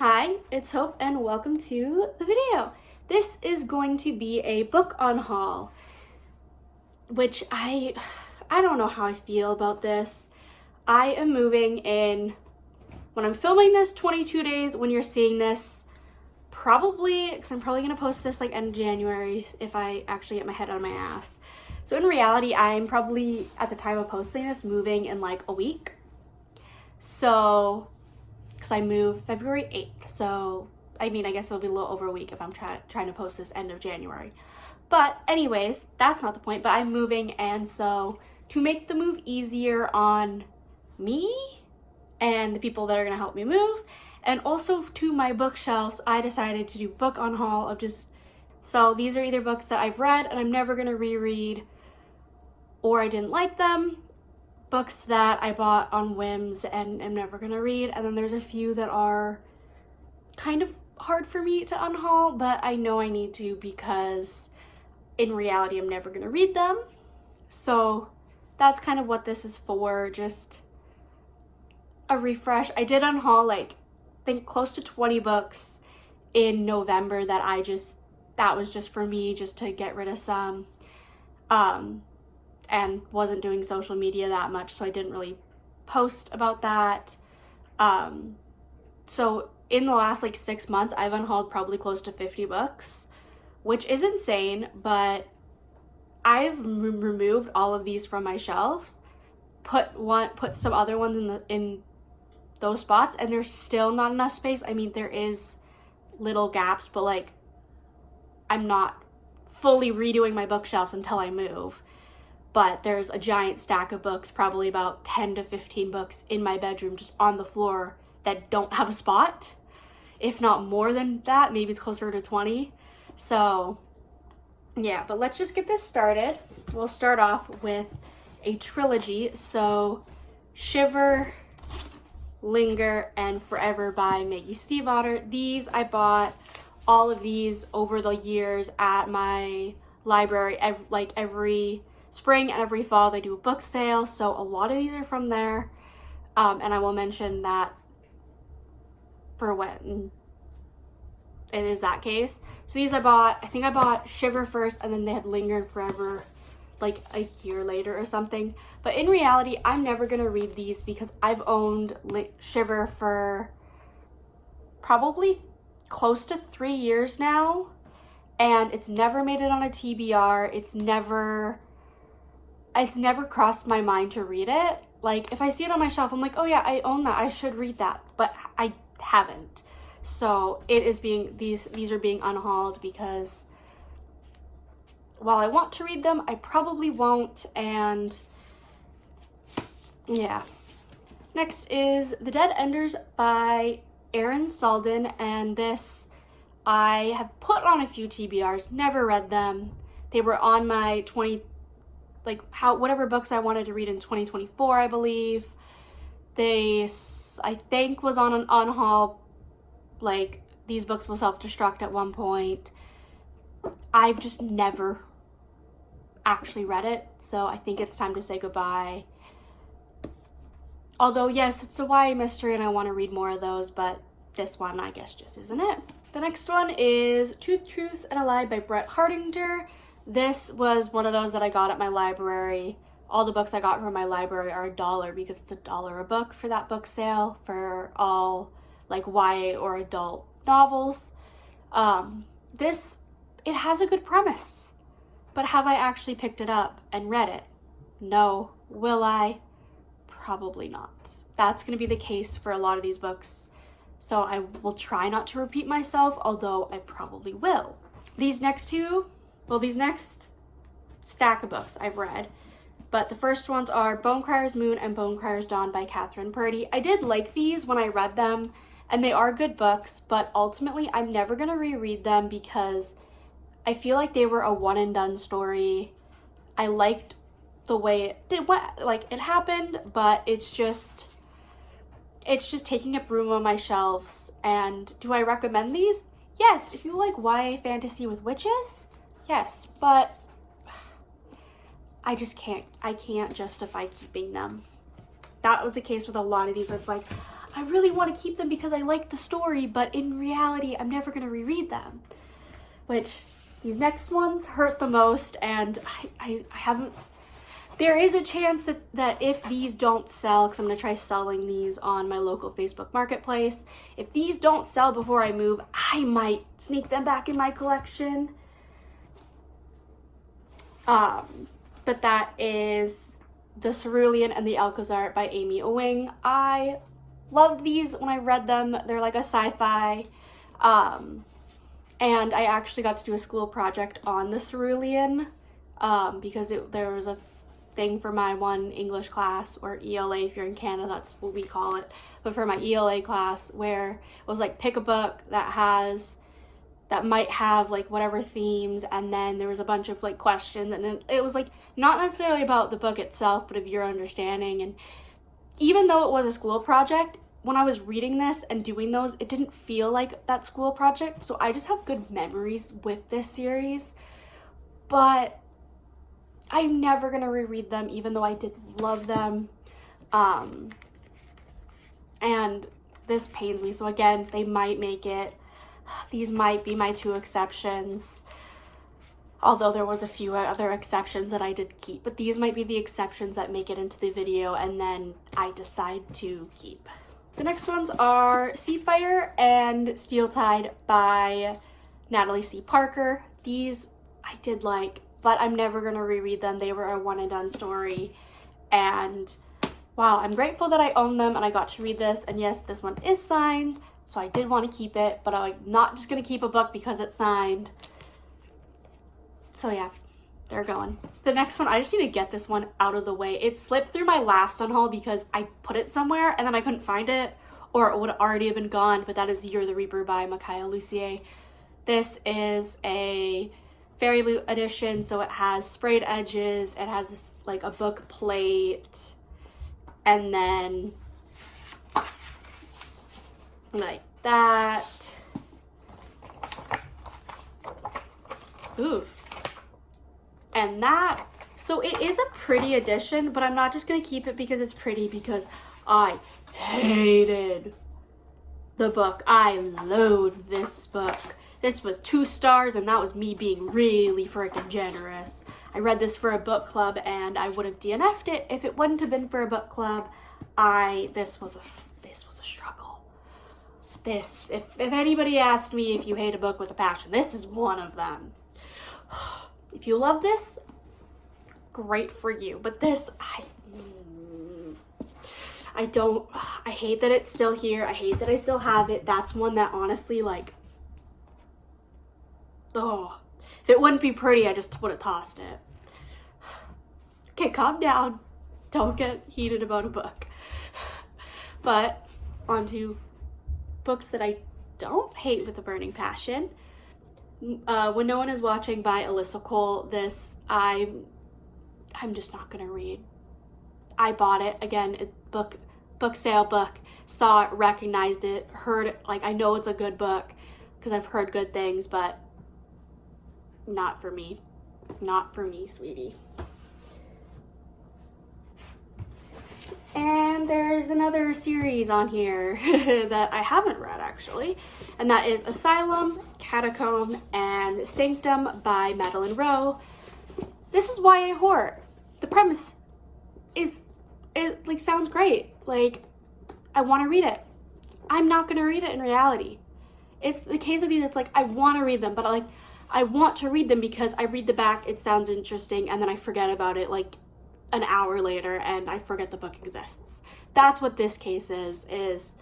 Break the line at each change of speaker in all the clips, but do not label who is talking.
Hi, it's Hope and welcome to the video. This is going to be a book on haul, which I don't know how I feel about this. I am moving in, when I'm filming this, 22 days. When you're seeing this, probably, because I'm probably going to post this like end of January if I actually get my head out of my ass. So in reality, I'm probably, at the time of posting this, moving in like a week. So, because I move February 8th. So, I mean, I guess it'll be a little over a week if I'm trying to post this end of January. But anyways, that's not the point. But I'm moving, and so to make the move easier on me and the people that are going to help me move, and also to my bookshelves, I decided to do book on haul of just, so these are either books that I've read and I'm never going to reread, or I didn't like them, books that I bought on whims and am never going to read, and then there's a few that are kind of hard for me to unhaul, but I know I need to because in reality I'm never going to read them. So that's kind of what this is for, just a refresh. I did unhaul like, I think close to 20 books in November that was just for me, just to get rid of some. And wasn't doing social media that much, so I didn't really post about that. So in the last like 6 months, I've unhauled probably close to 50 books, which is insane, but I've removed all of these from my shelves, put some other ones in those spots, and there's still not enough space. I mean, there is little gaps, but like, I'm not fully redoing my bookshelves until I move. But there's a giant stack of books, probably about 10 to 15 books in my bedroom just on the floor that don't have a spot. If not more than that, maybe it's closer to 20. So yeah, but let's just get this started. We'll start off with a trilogy. So Shiver, Linger, and Forever by Maggie Stiefvater. These, I bought all of these over the years at my library, every spring and every fall they do a book sale, so a lot of these are from there, and I will mention that for when it is that case. So these I think I bought Shiver first, and then they had Linger and Forever like a year later or something. But in reality, I'm never gonna read these because I've owned Shiver for probably close to 3 years now, and it's never made it on a TBR. It's never crossed my mind to read it. Like, if I see it on my shelf, I'm like, oh yeah, I own that, I should read that, but I haven't. So it is these are being unhauled because while I want to read them, I probably won't. And yeah. Next is The Dead Enders by Erin Salden, and this I have put on a few TBRs, never read them. They were on my whatever books I wanted to read in 2024, I believe. I think was on an unhaul, like these books will self-destruct at one point. I've just never actually read it, so I think it's time to say goodbye. Although yes, it's a YA mystery and I want to read more of those, but this one I guess just isn't it. The next one is Two Truths and a Lie by Brett Hardinger. This was one of those that I got at my library. All the books I got from my library are $1 because it's $1 a book for that book sale for all like YA or adult novels. It has a good premise, but have I actually picked it up and read it? No. Will I? Probably not. That's going to be the case for a lot of these books, so I will try not to repeat myself, although I probably will. These next stack of books I've read, but the first ones are Bonecryer's Moon and Bonecryer's Dawn by Catherine Purdy. I did like these when I read them, and they are good books, but ultimately I'm never going to reread them because I feel like they were a one and done story. I liked the way it happened, but it's just taking up room on my shelves. And do I recommend these? Yes, if you like YA fantasy with witches, yes, but I can't justify keeping them. That was the case with a lot of these. It's like, I really want to keep them because I like the story, but in reality, I'm never going to reread them. Which, these next ones hurt the most, and I haven't... There is a chance that if these don't sell, because I'm going to try selling these on my local Facebook Marketplace, if these don't sell before I move, I might sneak them back in my collection. But that is The Cerulean and the Alcazar by Amy Ewing. I loved these when I read them. They're like a sci-fi. And I actually got to do a school project on the Cerulean because there was a thing for my one English class, or ELA if you're in Canada, that's what we call it. But for my ELA class, where it was like pick a book that might have like whatever themes, and then there was a bunch of like questions, and it was like not necessarily about the book itself, but of your understanding. And even though it was a school project, when I was reading this and doing those, it didn't feel like that school project. So I just have good memories with this series, but I'm never gonna reread them, even though I did love them. And this pains me. So again, they might make it. These might be my 2 exceptions, although there was a few other exceptions that I did keep, but these might be the exceptions that make it into the video and then I decide to keep. The next ones are Seafire and Steel Tide by Natalie C. Parker. These I did like, but I'm never gonna reread them. They were a one and done story, and wow, I'm grateful that I own them and I got to read this. And yes, this one is signed, so I did want to keep it, but I'm not just gonna keep a book because it's signed. So yeah, they're going. The next one, I just need to get this one out of the way. It slipped through my last unhaul because I put it somewhere and then I couldn't find it, or it would already have been gone, but that is Year the Reaper by Micaiah Lucier. This is a Fairy Loot edition, so it has sprayed edges, it has this, like a book plate, and then like that. Ooh. And that, so it is a pretty edition, but I'm not just gonna keep it because it's pretty, because I hated the book. I loathed this book. This was 2 stars, and that was me being really freaking generous. I read this for a book club, and I would have DNF'd it if it wouldn't have been for a book club. This was a struggle. If anybody asked me if you hate a book with a passion, this is one of them. If you love this, great for you. But this, I hate that it's still here. I hate that I still have it. That's one that honestly, like, oh, if it wouldn't be pretty, I just would have tossed it. Okay, calm down. Don't get heated about a book. But on to books that I don't hate with a burning passion. When No One Is Watching by Alyssa Cole. This I'm just not gonna read. I bought it, again, book sale book, saw it, recognized it, heard it, like I know it's a good book because I've heard good things, but not for me. Not for me, sweetie. And there's another series on here that I haven't read actually, and that is Asylum, Catacomb, and Sanctum by Madeline Rowe. This is YA horror. The premise like sounds great. Like, I want to read it. I'm not gonna read it in reality. It's the case of these, it's like I want to read them, but I want to read them because I read the back, it sounds interesting, and then I forget about it like an hour later and I forget the book exists. That's what this case is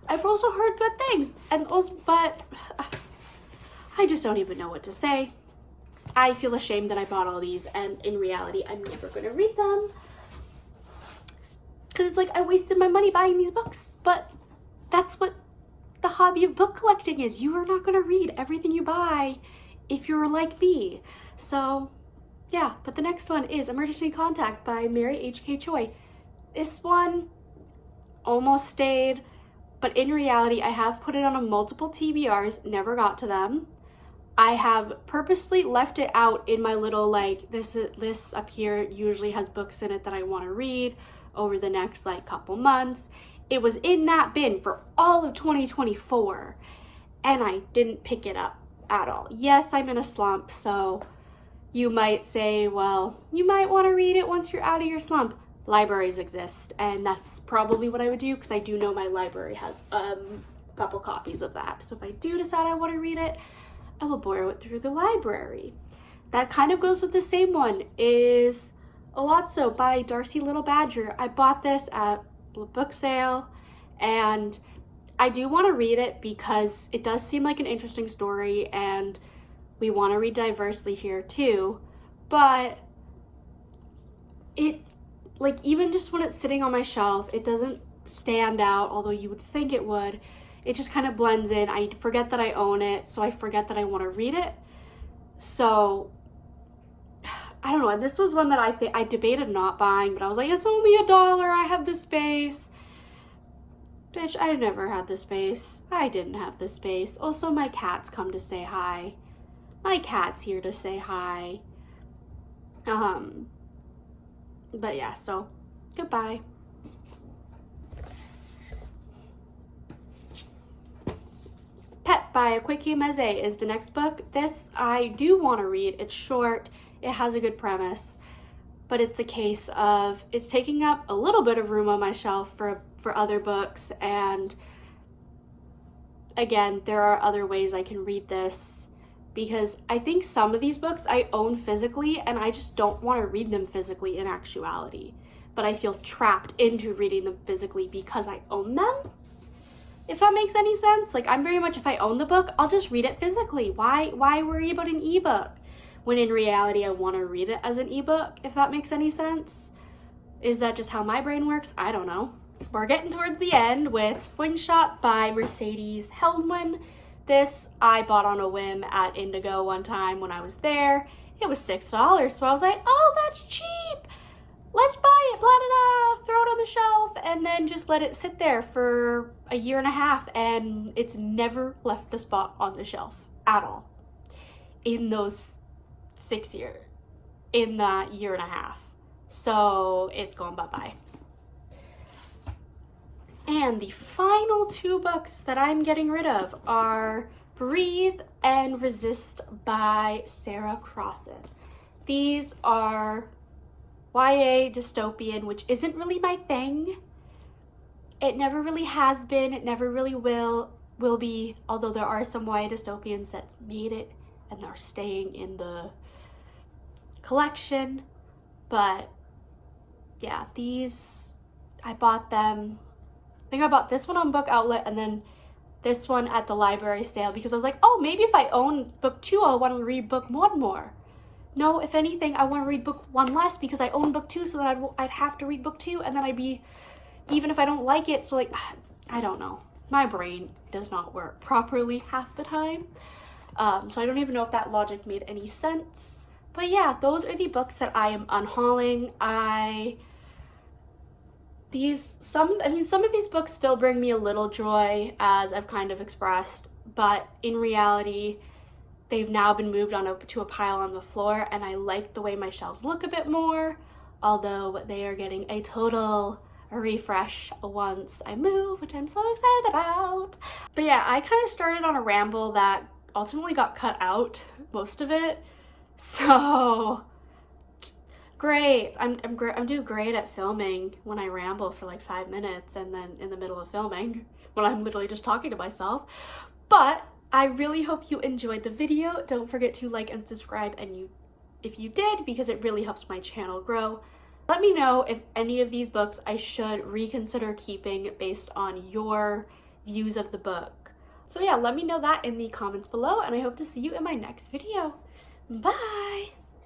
I've also heard good things, but I just don't even know what to say. I feel ashamed that I bought all these, and in reality I'm never gonna read them because it's like I wasted my money buying these books. But that's what the hobby of book collecting is. You are not gonna read everything you buy if you're like me. So yeah, but the next one is Emergency Contact by Mary H.K. Choi. This one almost stayed, but in reality, I have put it on a multiple TBRs, never got to them. I have purposely left it out in my little, like, this up here usually has books in it that I want to read over the next, like, couple months. It was in that bin for all of 2024 and I didn't pick it up at all. Yes, I'm in a slump, so you might say, well, you might want to read it once you're out of your slump. Libraries exist, and that's probably what I would do because I do know my library has a couple copies of that. So if I do decide I want to read it, I will borrow it through the library. That kind of goes with the same one, is Alazzo by Darcy Little Badger. I bought this at a book sale, and I do want to read it because it does seem like an interesting story, and we want to read diversely here too, but it, like, even just when it's sitting on my shelf, it doesn't stand out, although you would think it would. It just kind of blends in. I forget that I own it, so I forget that I want to read it. So I don't know, and this was one that I debated not buying, but I was like, it's only $1, I have the space. Bitch, I never had the space. I didn't have the space. Also, my cat's come to say hi. My cat's here to say hi. But yeah, so goodbye. Pet by Akwaeke Meze is the next book. This I do want to read. It's short, it has a good premise, but it's a case of it's taking up a little bit of room on my shelf for other books, and again, there are other ways I can read this because I think some of these books I own physically and I just don't want to read them physically in actuality, but I feel trapped into reading them physically because I own them. If that makes any sense. Like, I'm very much, if I own the book, I'll just read it physically. Why worry about an ebook when in reality I want to read it as an ebook, if that makes any sense? Is that just how my brain works? I don't know. We're getting towards the end with Slingshot by Mercedes Helmwen. This I bought on a whim at Indigo one time when I was there. It was $6, so I was like, oh, that's cheap. Let's buy it, blah, blah, blah, throw it on the shelf, and then just let it sit there for a year and a half, and it's never left the spot on the shelf at all in those 6 years, in that year and a half. So it's gone bye-bye. And the final 2 books that I'm getting rid of are Breathe and Resist by Sarah Crossan. These are YA dystopian, which isn't really my thing. It never really has been, it never really will be, although there are some YA dystopians that's made it and are staying in the collection. But yeah, these, I bought them, I think I bought this one on Book Outlet and then this one at the library sale because I was like, oh, maybe if I own book 2, I'll want to read book 1 more. No, if anything, I want to read book 1 less because I own book 2, so that I'd have to read book 2, and then I'd be, even if I don't like it, so like, I don't know. My brain does not work properly half the time. So I don't even know if that logic made any sense. But yeah, those are the books that I am unhauling. Some of these books still bring me a little joy, as I've kind of expressed, but in reality, they've now been moved to a pile on the floor, and I like the way my shelves look a bit more, although they are getting a total refresh once I move, which I'm so excited about. But yeah, I kind of started on a ramble that ultimately got cut out, most of it, so great. I'm doing great at filming when I ramble for like 5 minutes and then in the middle of filming when I'm literally just talking to myself. But I really hope you enjoyed the video. Don't forget to like and subscribe if you did, because it really helps my channel grow. Let me know if any of these books I should reconsider keeping based on your views of the book. So yeah, let me know that in the comments below, and I hope to see you in my next video. Bye!